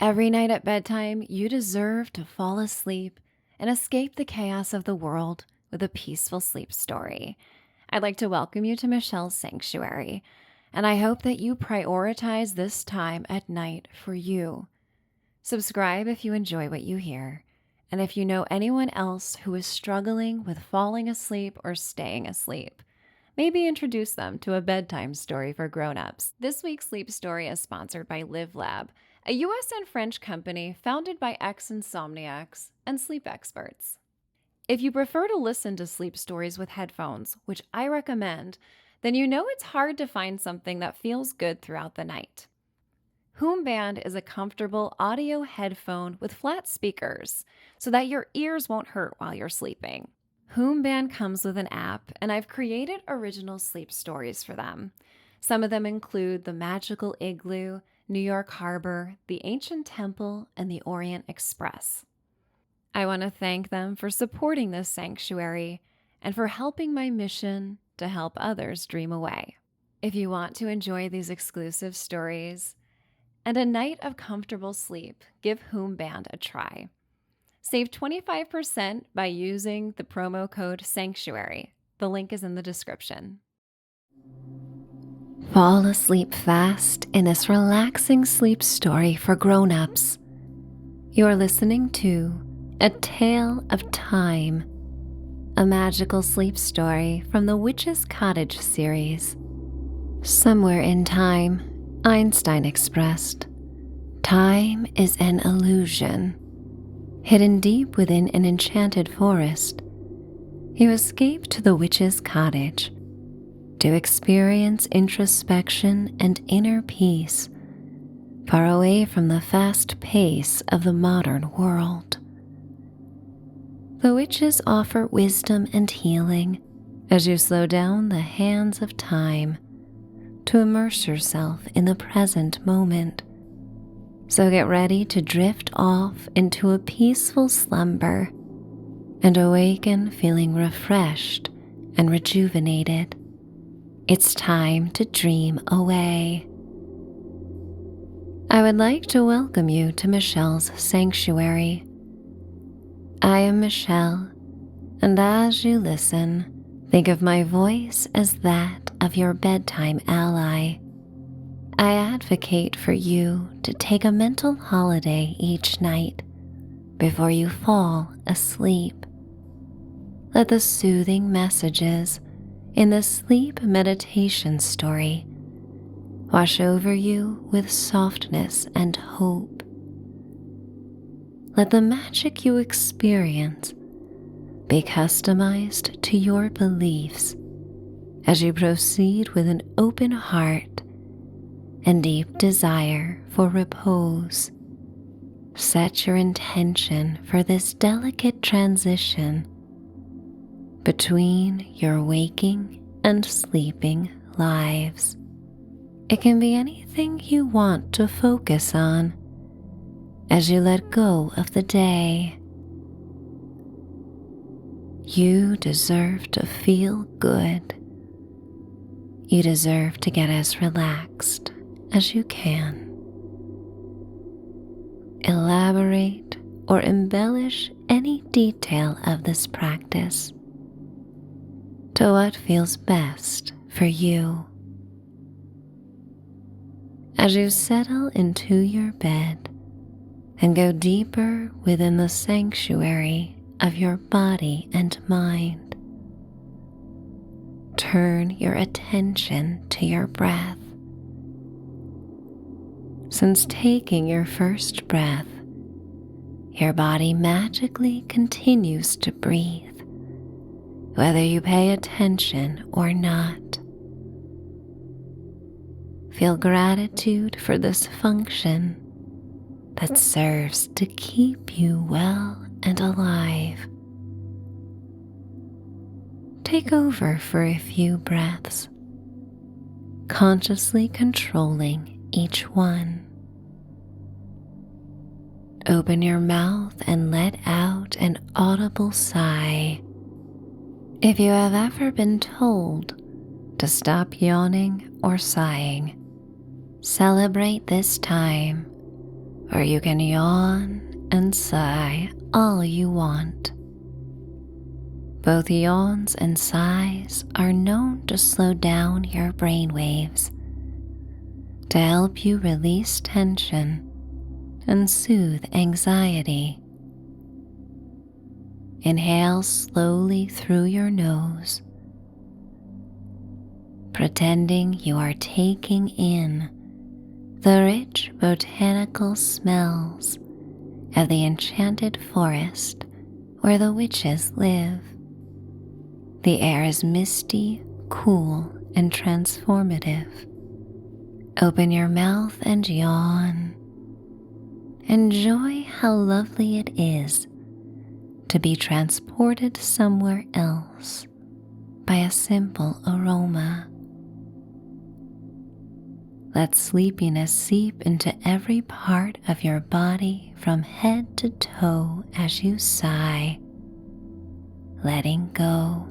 Every night at bedtime, you deserve to fall asleep and escape the chaos of the world with a peaceful sleep story. I'd like to welcome you to Michelle's Sanctuary, and I hope that you prioritize this time at night for you. Subscribe if you enjoy what you hear, and if you know anyone else who is struggling with falling asleep or staying asleep, maybe introduce them to a bedtime story for grown-ups. This week's sleep story is sponsored by Live Lab, a US and French company founded by ex-insomniacs and sleep experts. If you prefer to listen to sleep stories with headphones, which I recommend, then you know it's hard to find something that feels good throughout the night. Hoomband is a comfortable audio headphone with flat speakers so that your ears won't hurt while you're sleeping. Hoomband comes with an app, and I've created original sleep stories for them. Some of them include The Magical Igloo, New York Harbor, The Ancient Temple, and The Orient Express. I want to thank them for supporting this sanctuary and for helping my mission to help others dream away. If you want to enjoy these exclusive stories and a night of comfortable sleep, give Hoomband a try. Save 25% by using the promo code SANCTUARY. The link is in the description. Fall asleep fast in this relaxing sleep story for grown-ups. You're listening to A Tale of Time, a magical sleep story from the Witch's Cottage series. Somewhere in time, Einstein expressed, "Time is an illusion." Hidden deep within an enchanted forest, you escape to the witch's cottage to experience introspection and inner peace, far away from the fast pace of the modern world. The witches offer wisdom and healing as you slow down the hands of time to immerse yourself in the present moment. So get ready to drift off into a peaceful slumber and awaken feeling refreshed and rejuvenated. It's time to dream away. I would like to welcome you to Michelle's Sanctuary. I am Michelle, and as you listen, think of my voice as that of your bedtime ally. I advocate for you to take a mental holiday each night before you fall asleep. Let the soothing messages in the sleep meditation story wash over you with softness and hope. Let the magic you experience be customized to your beliefs as you proceed with an open heart and deep desire for repose. Set your intention for this delicate transition between your waking and sleeping lives. It can be anything you want to focus on as you let go of the day. You deserve to feel good. You deserve to get as relaxed as you can. Elaborate or embellish any detail of this practice to what feels best for you. As you settle into your bed and go deeper within the sanctuary of your body and mind, turn your attention to your breath. Since taking your first breath, your body magically continues to breathe, whether you pay attention or not. Feel gratitude for this function that serves to keep you well and alive. Take over for a few breaths, consciously controlling each one. Open your mouth and let out an audible sigh. If you have ever been told to stop yawning or sighing, celebrate this time or you can yawn and sigh all you want. Both yawns and sighs are known to slow down your brain waves, to help you release tension and soothe anxiety. Inhale slowly through your nose, pretending you are taking in the rich botanical smells of the enchanted forest where the witches live. The air is misty, cool, and transformative. Open your mouth and yawn. Enjoy how lovely it is to be transported somewhere else by a simple aroma. Let sleepiness seep into every part of your body from head to toe as you sigh, letting go.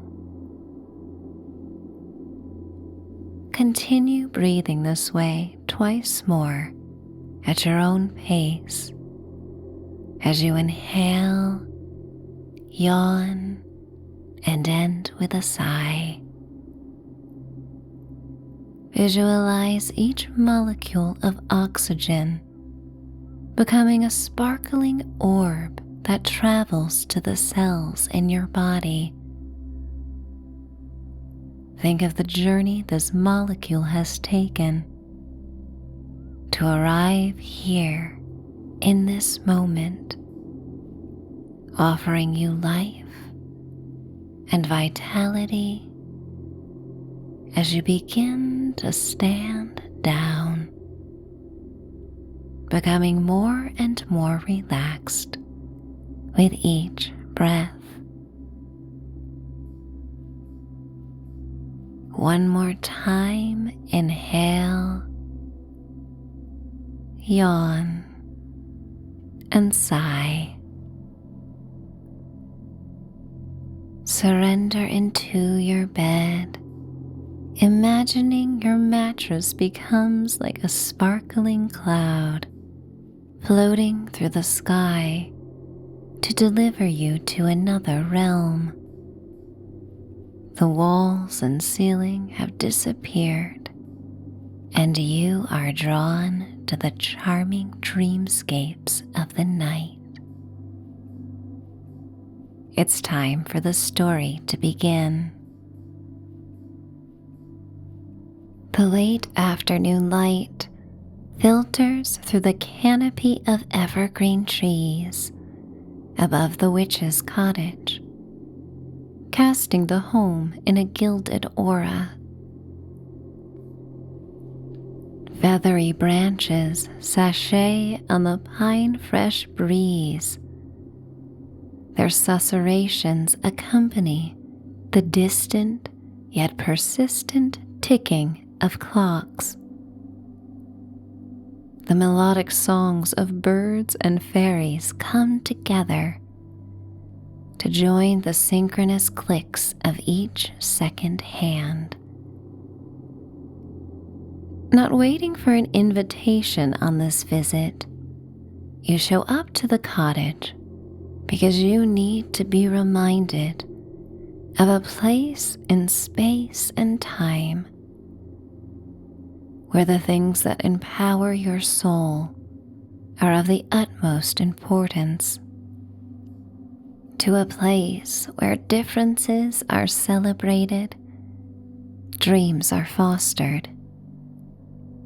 Continue breathing this way twice more at your own pace as you inhale, yawn, and end with a sigh. Visualize each molecule of oxygen becoming a sparkling orb that travels to the cells in your body. Think of the journey this molecule has taken to arrive here in this moment, offering you life and vitality as you begin to stand down, becoming more and more relaxed with each breath. One more time, inhale, yawn, and sigh. Surrender into your bed, imagining your mattress becomes like a sparkling cloud floating through the sky to deliver you to another realm. The walls and ceiling have disappeared, and you are drawn to the charming dreamscapes of the night. It's time for the story to begin. The late afternoon light filters through the canopy of evergreen trees above the witch's cottage, casting the home in a gilded aura. Feathery branches sashay on the pine-fresh breeze. Their susurrations accompany the distant yet persistent ticking of clocks. The melodic songs of birds and fairies come together to join the synchronous clicks of each second hand. Not waiting for an invitation on this visit, you show up to the cottage because you need to be reminded of a place in space and time where the things that empower your soul are of the utmost importance. To a place where differences are celebrated, dreams are fostered,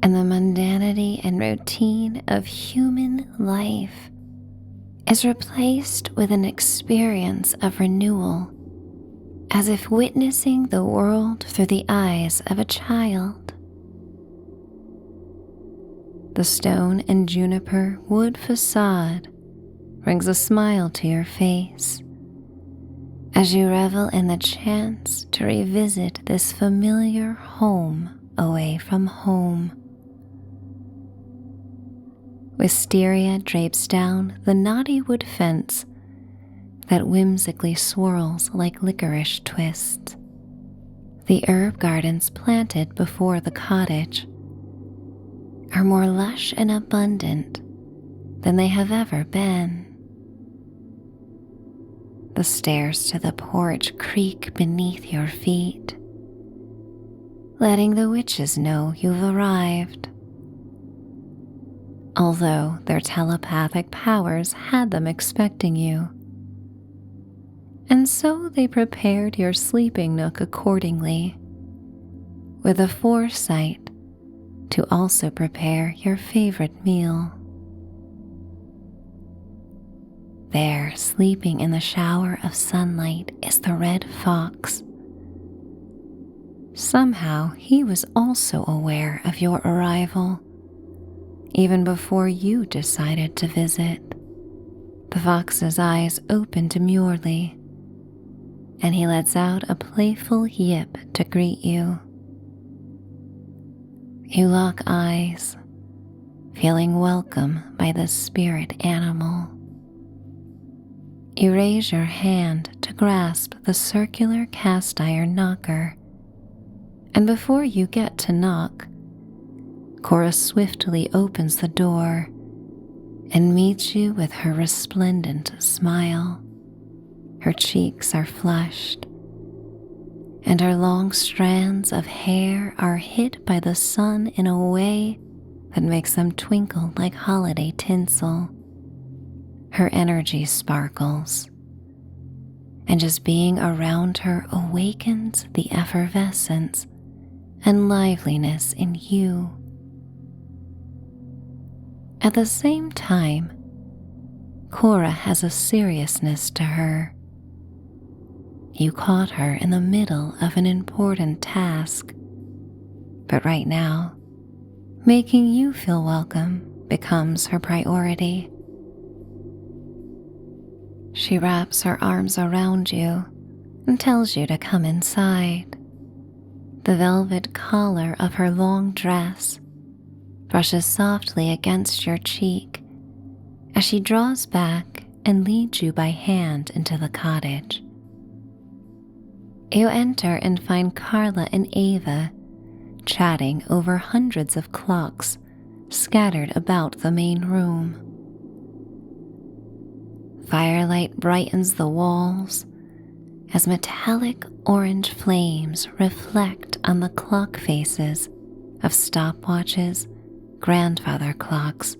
and the mundanity and routine of human life is replaced with an experience of renewal, as if witnessing the world through the eyes of a child. The stone and juniper wood facade brings a smile to your face as you revel in the chance to revisit this familiar home away from home. Wisteria drapes down the knotty wood fence that whimsically swirls like licorice twists. The herb gardens planted before the cottage are more lush and abundant than they have ever been. The stairs to the porch creak beneath your feet, letting the witches know you've arrived. Although their telepathic powers had them expecting you. And so they prepared your sleeping nook accordingly, with the foresight to also prepare your favorite meal. There, sleeping in the shower of sunlight, is the red fox. Somehow he was also aware of your arrival, even before you decided to visit. The fox's eyes open demurely, and he lets out a playful yip to greet you. You lock eyes, feeling welcome by the spirit animal. You raise your hand to grasp the circular cast iron knocker, and before you get to knock, Cora swiftly opens the door and meets you with her resplendent smile. Her cheeks are flushed, and her long strands of hair are hit by the sun in a way that makes them twinkle like holiday tinsel. Her energy sparkles, and just being around her awakens the effervescence and liveliness in you. At the same time, Cora has a seriousness to her. You caught her in the middle of an important task, but right now, making you feel welcome becomes her priority. She wraps her arms around you and tells you to come inside. The velvet collar of her long dress brushes softly against your cheek as she draws back and leads you by hand into the cottage. You enter and find Carla and Ava chatting over hundreds of clocks scattered about the main room. Firelight brightens the walls as metallic orange flames reflect on the clock faces of stopwatches, grandfather clocks,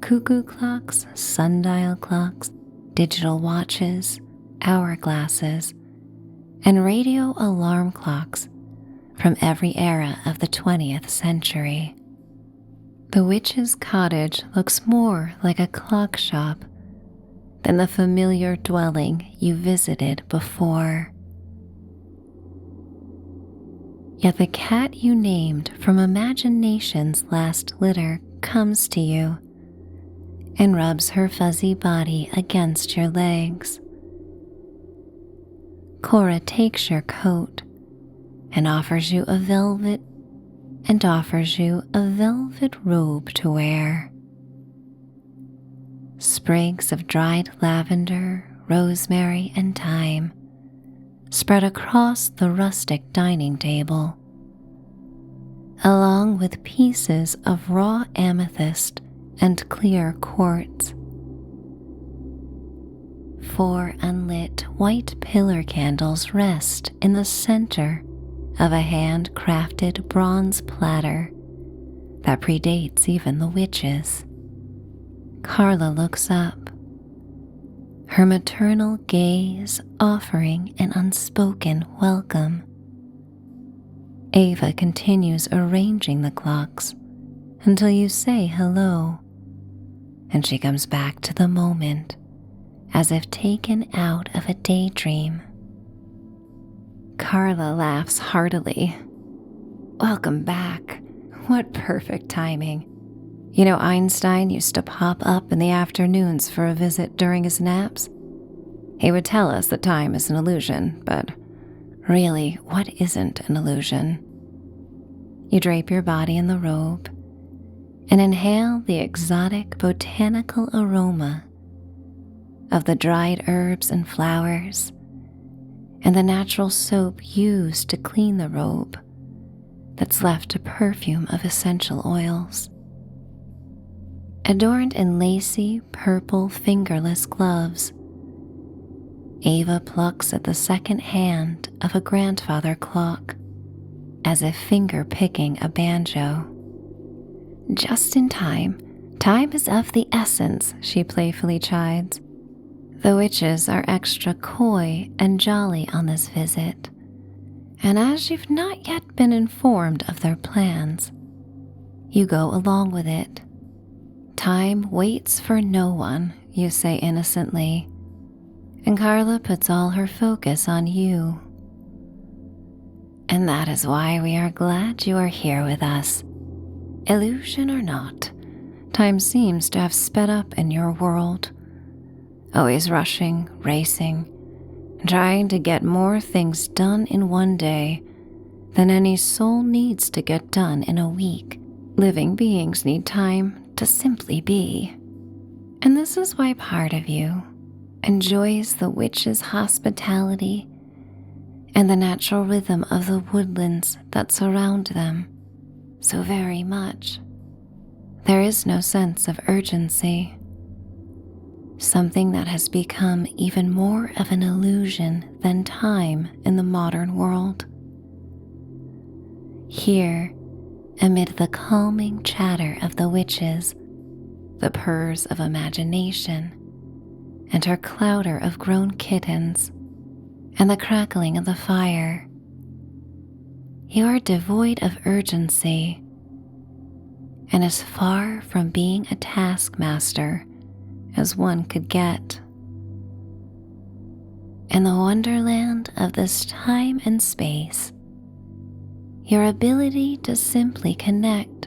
cuckoo clocks, sundial clocks, digital watches, hourglasses, and radio alarm clocks from every era of the 20th century. The witch's cottage looks more like a clock shop than the familiar dwelling you visited before. Yet the cat you named from imagination's last litter comes to you and rubs her fuzzy body against your legs. Cora takes your coat and offers you a velvet robe to wear. Sprigs of dried lavender, rosemary, and thyme spread across the rustic dining table, along with pieces of raw amethyst and clear quartz. 4 unlit white pillar candles rest in the center of a handcrafted bronze platter that predates even the witches. Carla looks up, her maternal gaze offering an unspoken welcome. Ava continues arranging the clocks until you say hello, and she comes back to the moment as if taken out of a daydream. Carla laughs heartily. Welcome back. What perfect timing. You know, Einstein used to pop up in the afternoons for a visit during his naps. He would tell us that time is an illusion, but really, what isn't an illusion? You drape your body in the robe and inhale the exotic botanical aroma of the dried herbs and flowers and the natural soap used to clean the robe that's left to perfume of essential oils. Adorned in lacy purple fingerless gloves, Ava plucks at the second hand of a grandfather clock, as if finger-picking a banjo. Just in time. Time is of the essence, she playfully chides. The witches are extra coy and jolly on this visit, and as you've not yet been informed of their plans, you go along with it. Time waits for no one, you say innocently, and Carla puts all her focus on you. And that is why we are glad you are here with us. Illusion or not, time seems to have sped up in your world, always rushing, racing, trying to get more things done in one day than any soul needs to get done in a week. Living beings need time to simply be. And this is why part of you enjoys the witch's hospitality and the natural rhythm of the woodlands that surround them so very much. There is no sense of urgency, something that has become even more of an illusion than time in the modern world. Here, amid the calming chatter of the witches, the purrs of imagination, and her clouder of grown kittens, and the crackling of the fire, you are devoid of urgency and as far from being a taskmaster as one could get. In the wonderland of this time and space, your ability to simply connect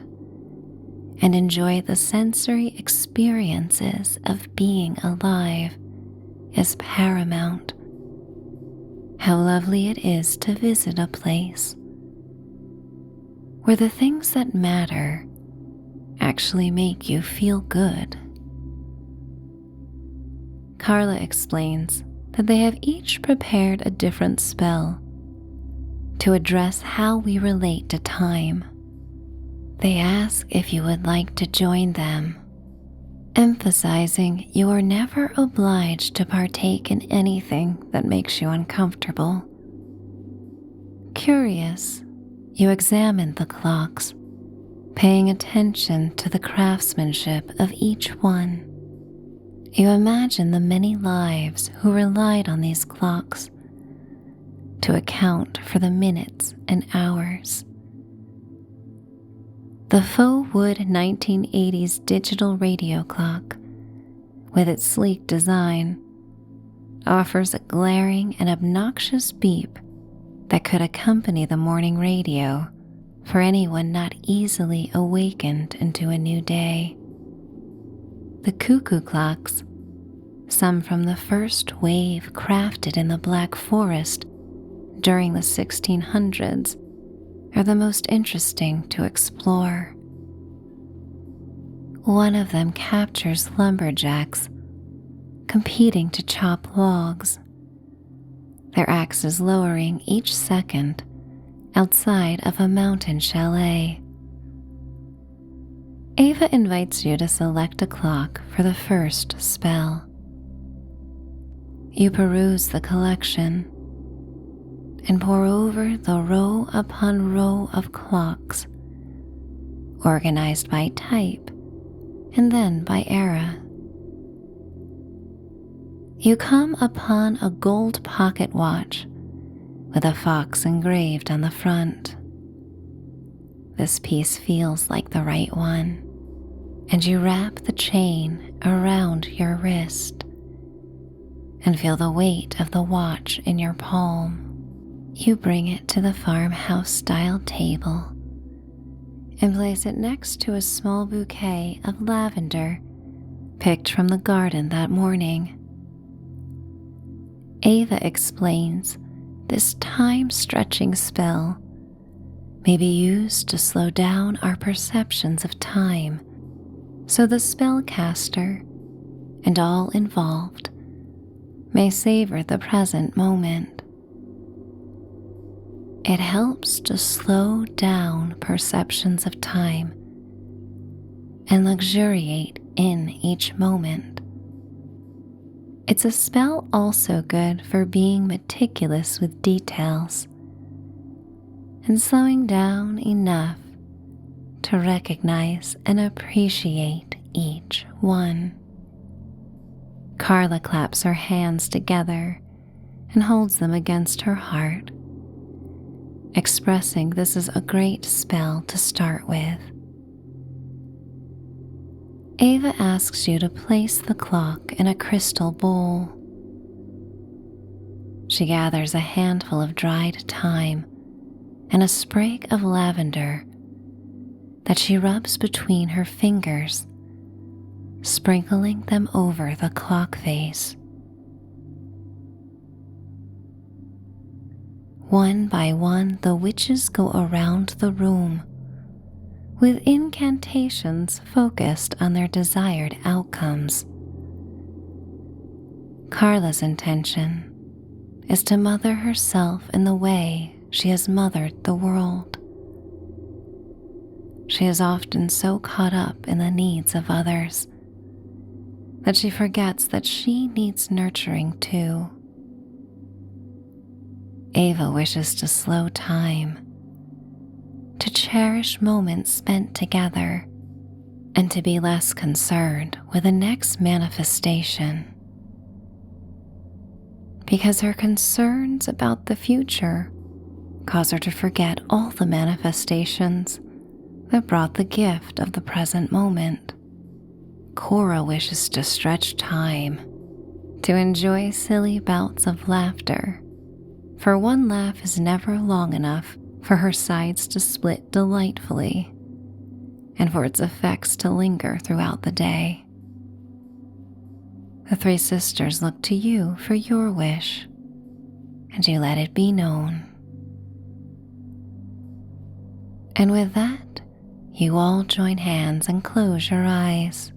and enjoy the sensory experiences of being alive is paramount. How lovely it is to visit a place where the things that matter actually make you feel good. Carla explains that they have each prepared a different spell to address how we relate to time. They ask if you would like to join them, emphasizing you are never obliged to partake in anything that makes you uncomfortable. Curious, you examine the clocks, paying attention to the craftsmanship of each one. You imagine the many lives who relied on these clocks to account for the minutes and hours. The faux wood 1980s digital radio clock, with its sleek design, offers a glaring and obnoxious beep that could accompany the morning radio for anyone not easily awakened into a new day. The cuckoo clocks, some from the first wave crafted in the Black Forest during the 1600s, are the most interesting to explore. One of them captures lumberjacks competing to chop logs, their axes lowering each second outside of a mountain chalet. Ava invites you to select a clock for the first spell. You peruse the collection and pore over the row upon row of clocks, organized by type and then by era. You come upon a gold pocket watch with a fox engraved on the front. This piece feels like the right one, and you wrap the chain around your wrist and feel the weight of the watch in your palm. You bring it to the farmhouse-style table and place it next to a small bouquet of lavender picked from the garden that morning. Ava explains this time-stretching spell may be used to slow down our perceptions of time so the spellcaster and all involved may savor the present moment. It helps to slow down perceptions of time and luxuriate in each moment. It's a spell also good for being meticulous with details and slowing down enough to recognize and appreciate each one. Carla claps her hands together and holds them against her heart, expressing this is a great spell to start with. Ava asks you to place the clock in a crystal bowl. She gathers a handful of dried thyme and a sprig of lavender that she rubs between her fingers, sprinkling them over the clock face. One by one, the witches go around the room with incantations focused on their desired outcomes. Carla's intention is to mother herself in the way she has mothered the world. She is often so caught up in the needs of others that she forgets that she needs nurturing too. Ava wishes to slow time, to cherish moments spent together, and to be less concerned with the next manifestation. Because her concerns about the future cause her to forget all the manifestations that brought the gift of the present moment. Cora wishes to stretch time, to enjoy silly bouts of laughter, for one laugh is never long enough for her sides to split delightfully, and for its effects to linger throughout the day. The three sisters look to you for your wish, and you let it be known. And with that, you all join hands and close your eyes.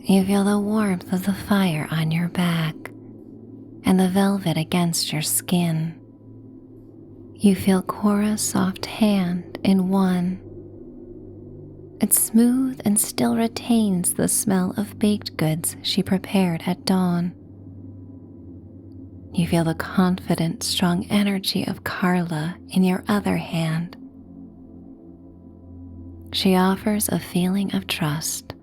You feel the warmth of the fire on your back and the velvet against your skin. You feel Cora's soft hand in one. It's smooth and still retains the smell of baked goods she prepared at dawn. You feel the confident, strong energy of Carla in your other hand. She offers a feeling of trust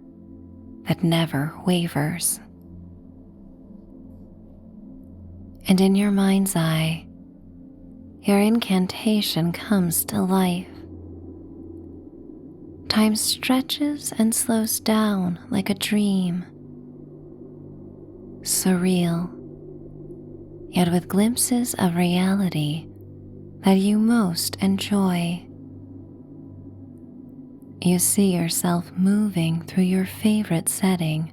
that never wavers. And in your mind's eye, your incantation comes to life. Time stretches and slows down like a dream. Surreal, yet with glimpses of reality that you most enjoy. You see yourself moving through your favorite setting,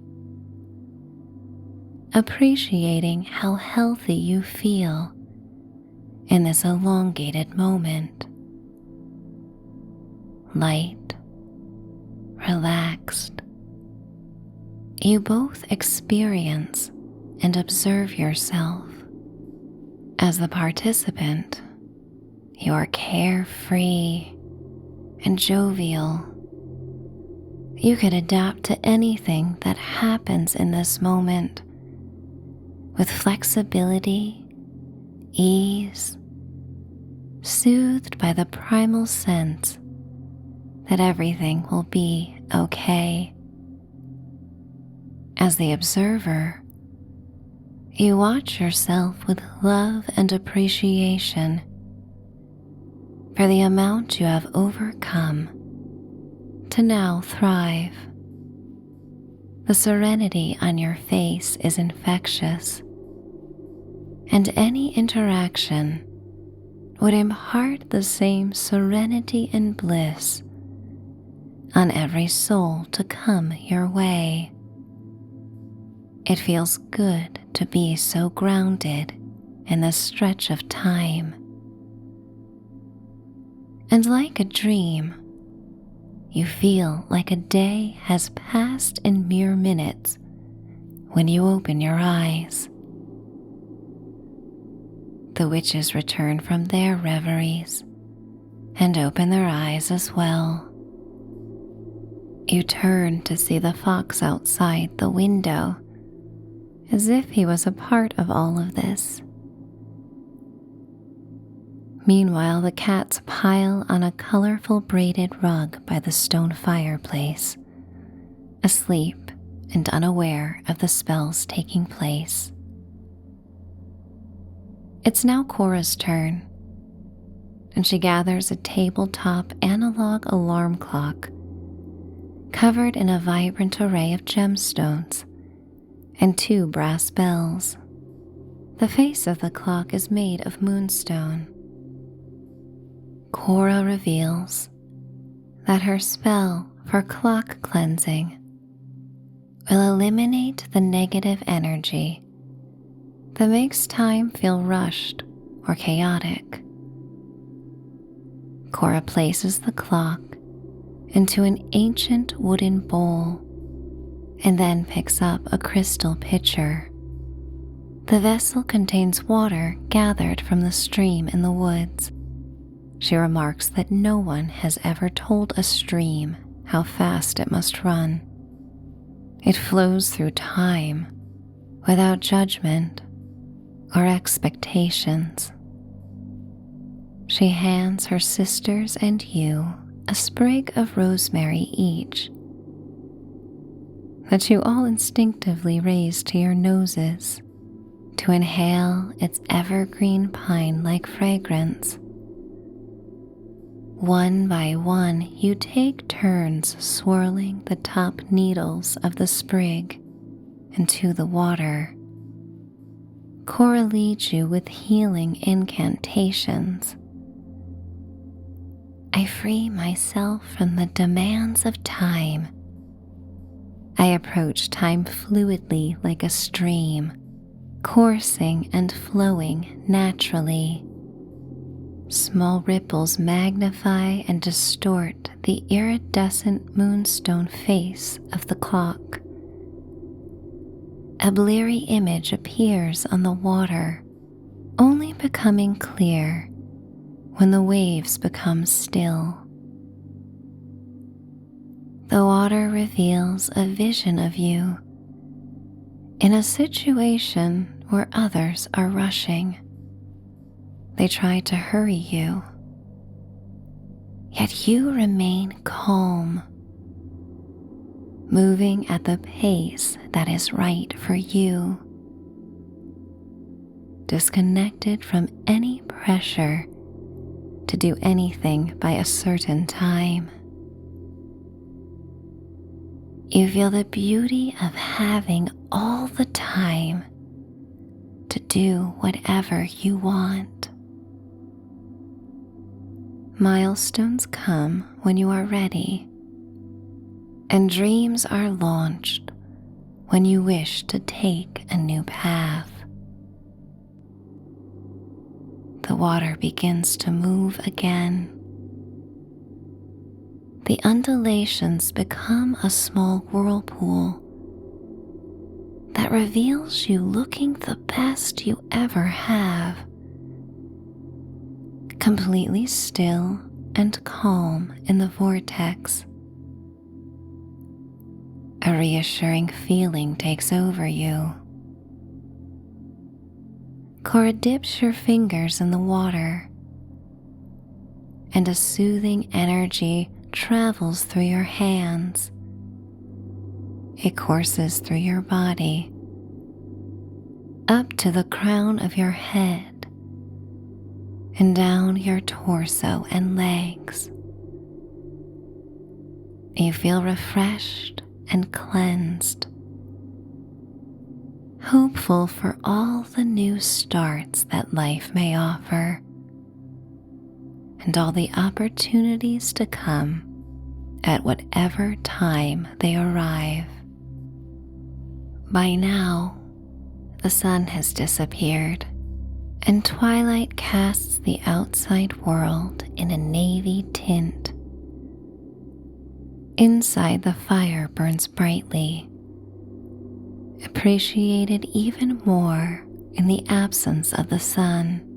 appreciating how healthy you feel in this elongated moment. Light, relaxed. You both experience and observe yourself. As the participant, you are carefree and jovial. You could adapt to anything that happens in this moment with flexibility, ease, soothed by the primal sense that everything will be okay. As the observer, you watch yourself with love and appreciation for the amount you have overcome to now thrive. The serenity on your face is infectious, and any interaction would impart the same serenity and bliss on every soul to come your way. It feels good to be so grounded in this stretch of time. And like a dream, you feel like a day has passed in mere minutes when you open your eyes. The witches return from their reveries and open their eyes as well. You turn to see the fox outside the window, as if he was a part of all of this. Meanwhile, the cats pile on a colorful braided rug by the stone fireplace, asleep and unaware of the spells taking place. It's now Cora's turn, and she gathers a tabletop analog alarm clock covered in a vibrant array of gemstones and 2 brass bells. The face of the clock is made of moonstone. Cora reveals that her spell for clock cleansing will eliminate the negative energy that makes time feel rushed or chaotic. Cora places the clock into an ancient wooden bowl and then picks up a crystal pitcher. The vessel contains water gathered from the stream in the woods. She remarks that no one has ever told a stream how fast it must run. It flows through time without judgment or expectations. She hands her sisters and you a sprig of rosemary each, that you all instinctively raise to your noses to inhale its evergreen pine-like fragrance. One by one, you take turns swirling the top needles of the sprig into the water. Cora leads you with healing incantations. I free myself from the demands of time. I approach time fluidly like a stream, coursing and flowing naturally. Small ripples magnify and distort the iridescent moonstone face of the clock. A bleary image appears on the water, only becoming clear when the waves become still. The water reveals a vision of you in a situation where others are rushing. They try to hurry you, yet you remain calm, moving at the pace that is right for you, disconnected from any pressure to do anything by a certain time. You feel the beauty of having all the time to do whatever you want. Milestones come when you are ready, and dreams are launched when you wish to take a new path. The water begins to move again. The undulations become a small whirlpool that reveals you looking the best you ever have, completely still and calm in the vortex. A reassuring feeling takes over you. Cora dips your fingers in the water, and a soothing energy travels through your hands. It courses through your body, up to the crown of your head, and down your torso and legs. You feel refreshed and cleansed, hopeful for all the new starts that life may offer, and all the opportunities to come at whatever time they arrive. By now, the sun has disappeared, and twilight casts the outside world in a navy tint. Inside, the fire burns brightly, appreciated even more in the absence of the sun.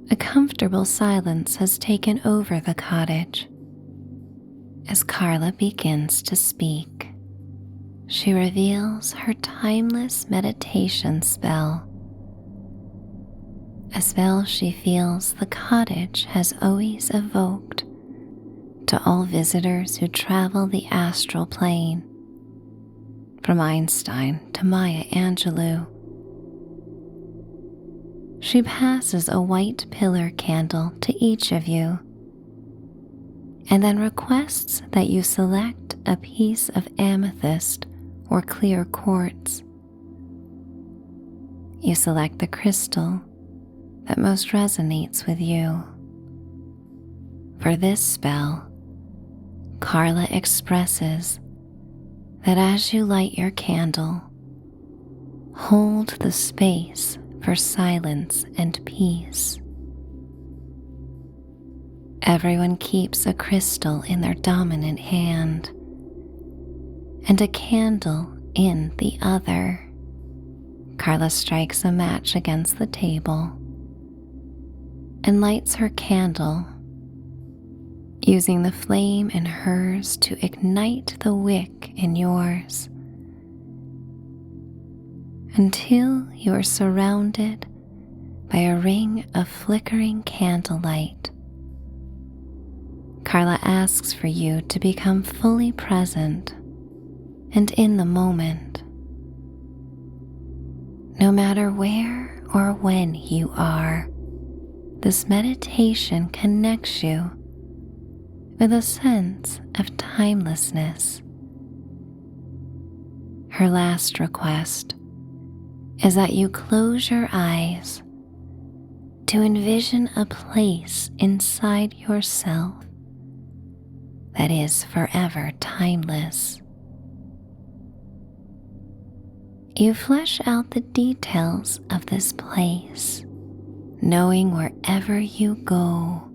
A comfortable silence has taken over the cottage, As Carla begins to speak, she reveals her timeless meditation spell, a spell she feels the cottage has always evoked to all visitors who travel the astral plane, from Einstein to Maya Angelou. She passes a white pillar candle to each of you, and then requests that you select a piece of amethyst or clear quartz. You select the crystal that most resonates with you. For this spell, Carla expresses that as you light your candle, hold the space for silence and peace. Everyone keeps a crystal in their dominant hand and a candle in the other. Carla strikes a match against the table and lights her candle, using the flame in hers to ignite the wick in yours, until you are surrounded by a ring of flickering candlelight. Carla asks for you to become fully present and in the moment. No matter where or when you are, this meditation connects you with a sense of timelessness. Her last request is that you close your eyes to envision a place inside yourself that is forever timeless. You flesh out the details of this place, knowing wherever you go,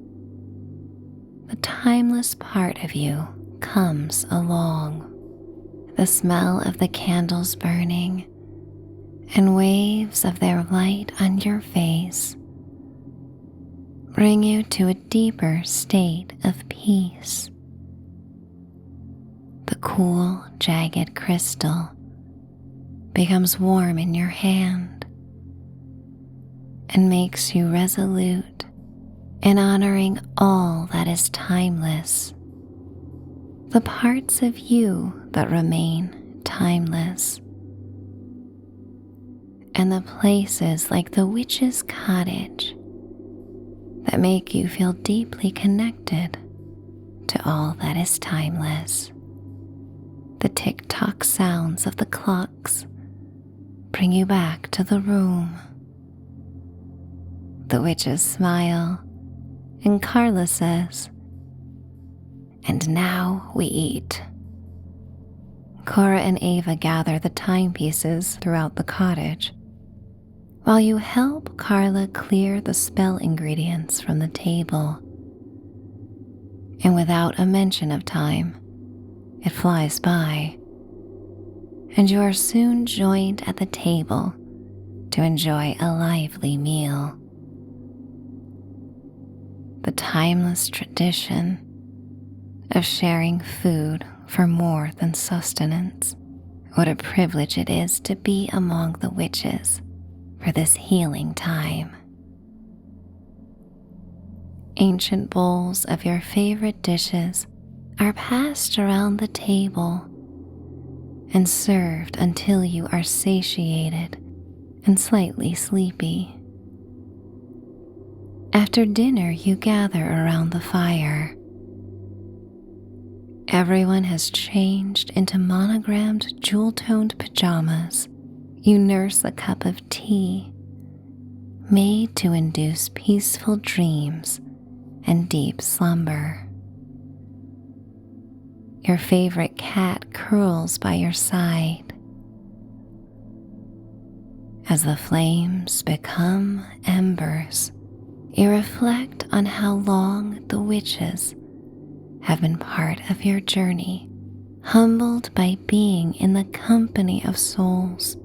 the timeless part of you comes along. The smell of the candles burning and waves of their light on your face bring you to a deeper state of peace. The cool, jagged crystal becomes warm in your hand and makes you resolute in honoring all that is timeless, the parts of you that remain timeless, and the places like the witch's cottage that make you feel deeply connected to all that is timeless. The tick-tock sounds of the clocks bring you back to the room. The witches smile, and Carla says, "And now we eat." Cora and Ava gather the timepieces throughout the cottage, while you help Carla clear the spell ingredients from the table. And without a mention of time, it flies by, and you are soon joined at the table to enjoy a lively meal. The timeless tradition of sharing food for more than sustenance. What a privilege it is to be among the witches for this healing time. Ancient bowls of your favorite dishes are passed around the table and served until you are satiated and slightly sleepy. After dinner, you gather around the fire. Everyone has changed into monogrammed, jewel-toned pajamas. You nurse a cup of tea made to induce peaceful dreams and deep slumber. Your favorite cat curls by your side. As the flames become embers, you reflect on how long the witches have been part of your journey, humbled by being in the company of souls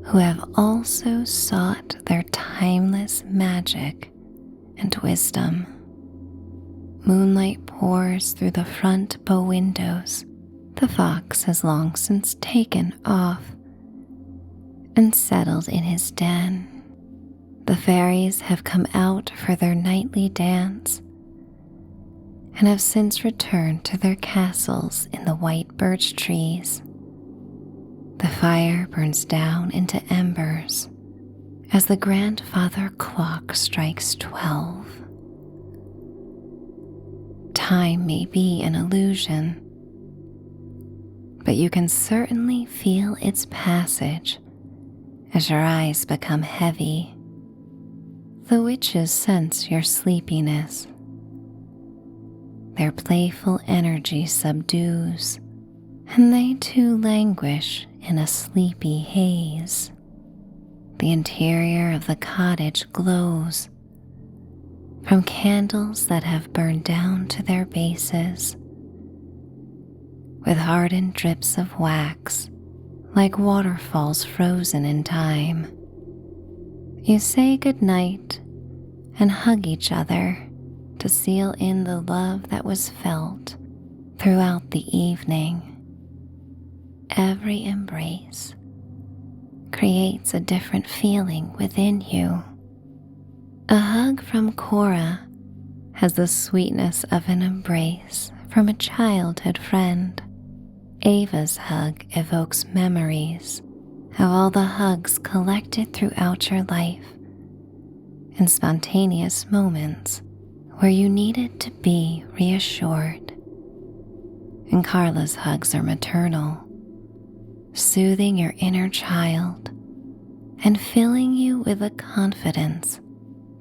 who have also sought their timeless magic and wisdom. Moonlight pours through the front bow windows. The fox has long since taken off and settled in his den. The fairies have come out for their nightly dance and have since returned to their castles in the white birch trees. The fire burns down into embers as the grandfather clock strikes 12. Time may be an illusion, but you can certainly feel its passage as your eyes become heavy. The witches sense your sleepiness. Their playful energy subdues, and they too languish in a sleepy haze. The interior of the cottage glows from candles that have burned down to their bases, with hardened drips of wax like waterfalls frozen in time. You say goodnight and hug each other to seal in the love that was felt throughout the evening. Every embrace creates a different feeling within you. A hug from Cora has the sweetness of an embrace from a childhood friend. Ava's hug evokes memories of all the hugs collected throughout your life and spontaneous moments where you needed to be reassured. And Carla's hugs are maternal, soothing your inner child and filling you with a confidence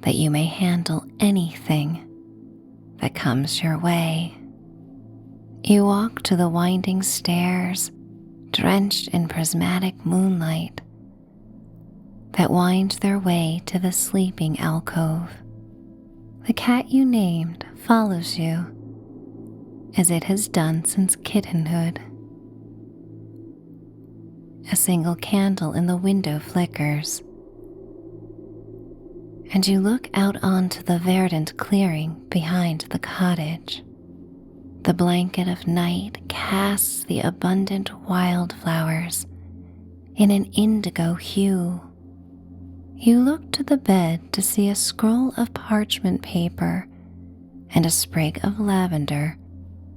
that you may handle anything that comes your way. You walk to the winding stairs, drenched in prismatic moonlight, that wind their way to the sleeping alcove. The cat you named follows you, as it has done since kittenhood. A single candle in the window flickers, and you look out onto the verdant clearing behind the cottage. The blanket of night casts the abundant wildflowers in an indigo hue. You look to the bed to see a scroll of parchment paper and a sprig of lavender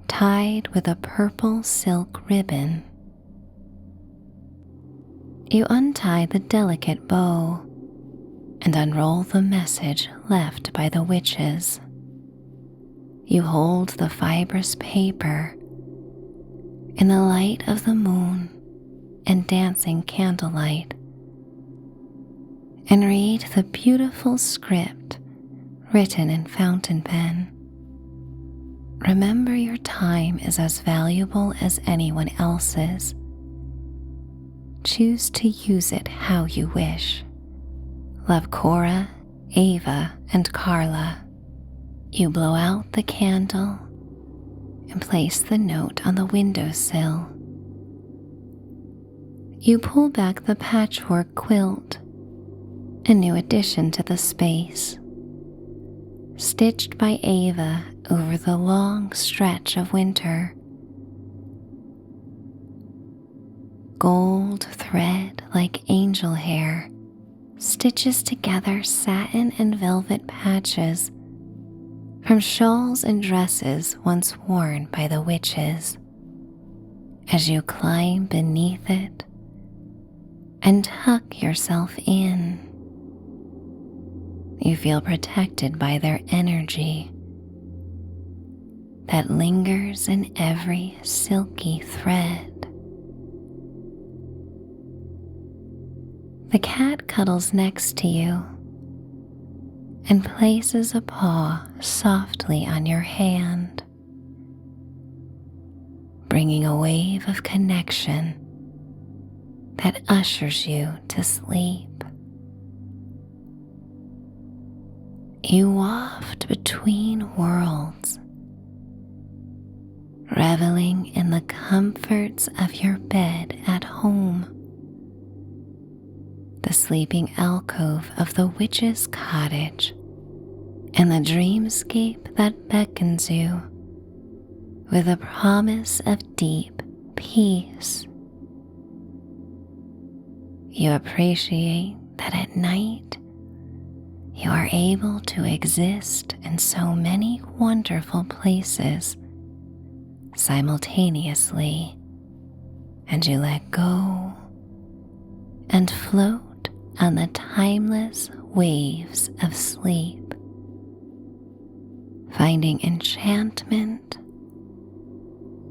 tied with a purple silk ribbon. You untie the delicate bow and unroll the message left by the witches. You hold the fibrous paper in the light of the moon and dancing candlelight and read the beautiful script written in fountain pen. Remember, your time is as valuable as anyone else's. Choose to use it how you wish. Love, Cora, Ava, and Carla. You blow out the candle and place the note on the windowsill. You pull back the patchwork quilt, a new addition to the space, stitched by Ava over the long stretch of winter. Gold thread like angel hair stitches together satin and velvet patches from shawls and dresses once worn by the witches. As you climb beneath it and tuck yourself in, you feel protected by their energy that lingers in every silky thread. The cat cuddles next to you and places a paw softly on your hand, bringing a wave of connection that ushers you to sleep. You waft between worlds, reveling in the comforts of your bed at home, the sleeping alcove of the witch's cottage, in the dreamscape that beckons you with a promise of deep peace. You appreciate that at night you are able to exist in so many wonderful places simultaneously, and you let go and float on the timeless waves of sleep, finding enchantment,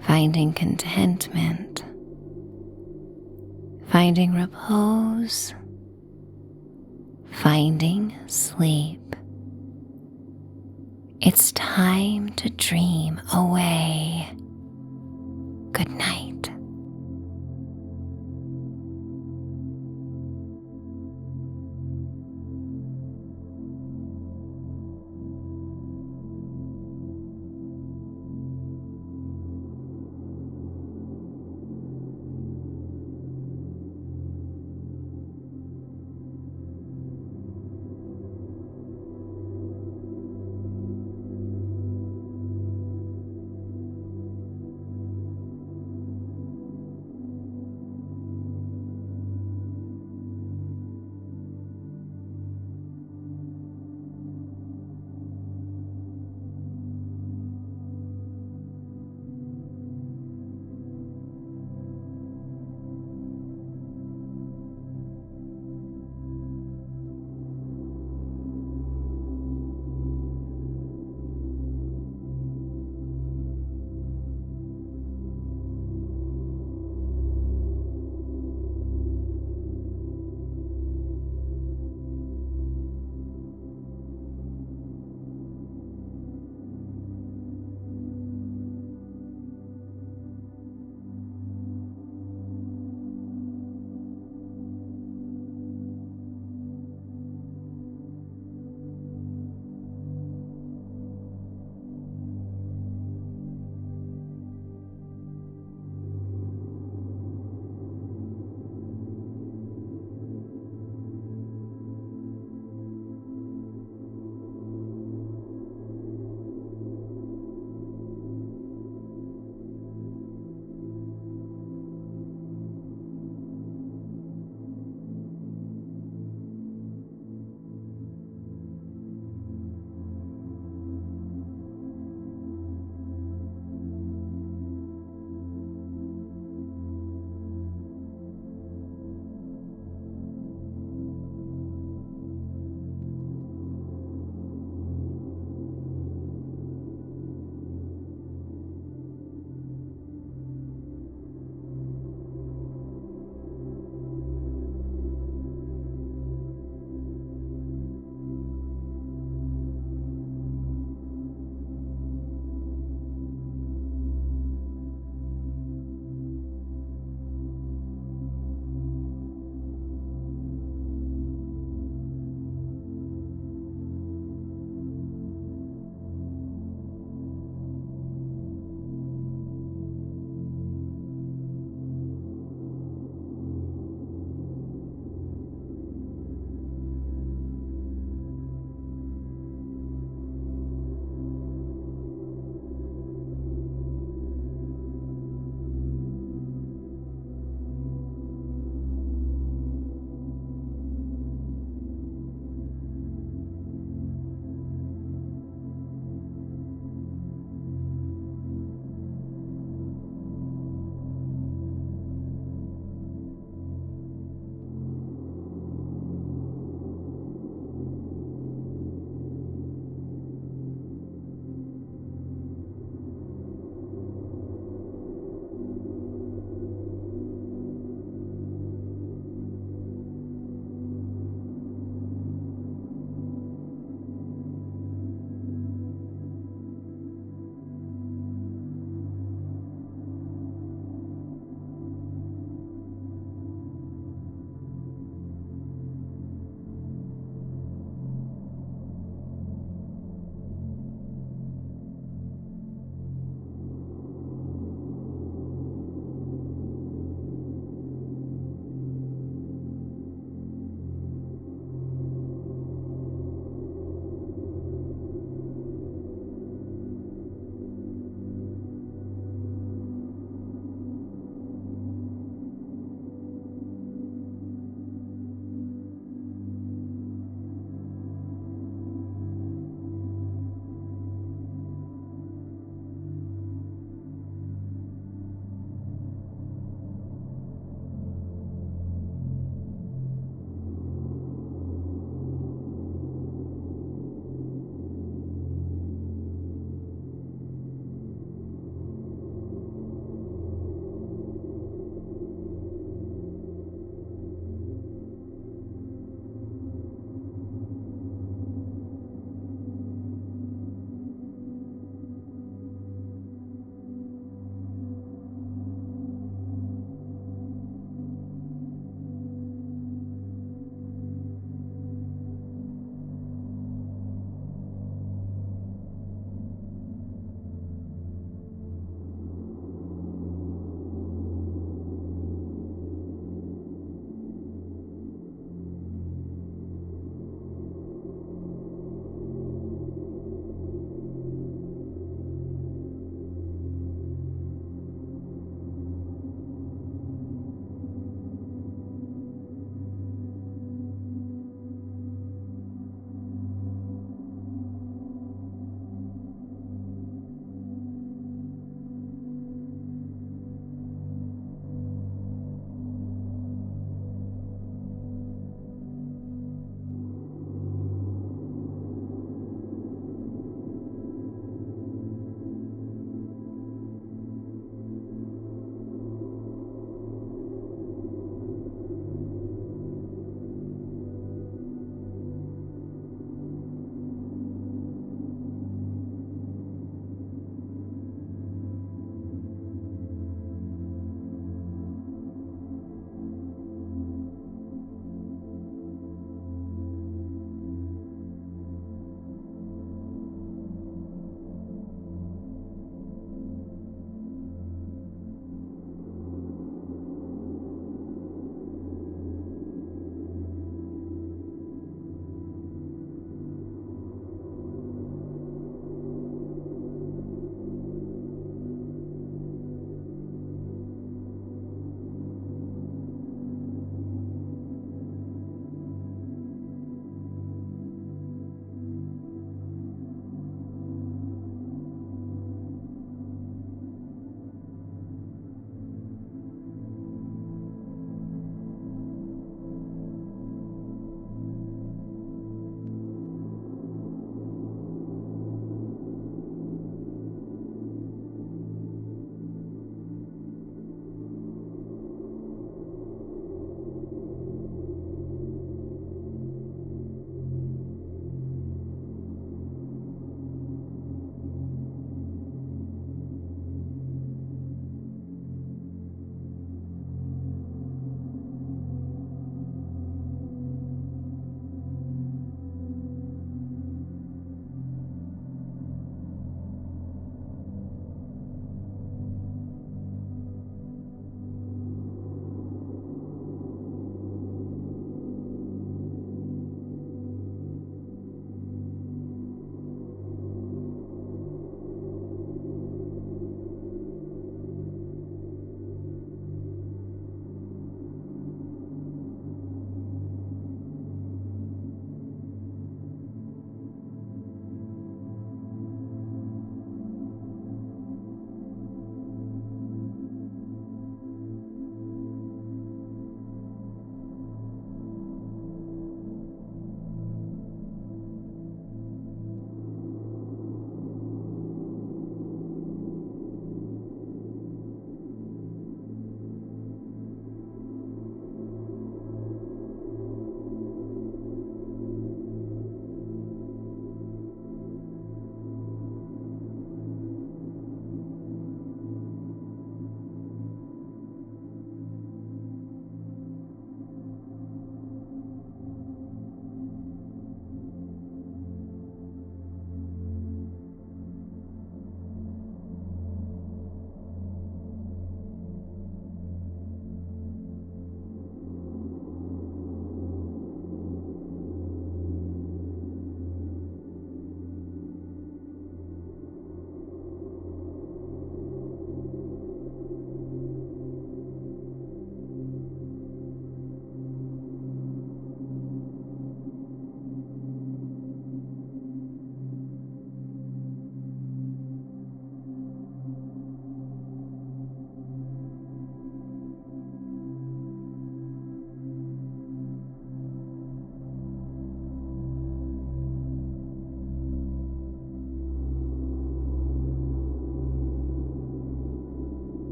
finding contentment, finding repose, finding sleep. It's time to dream away. Good night.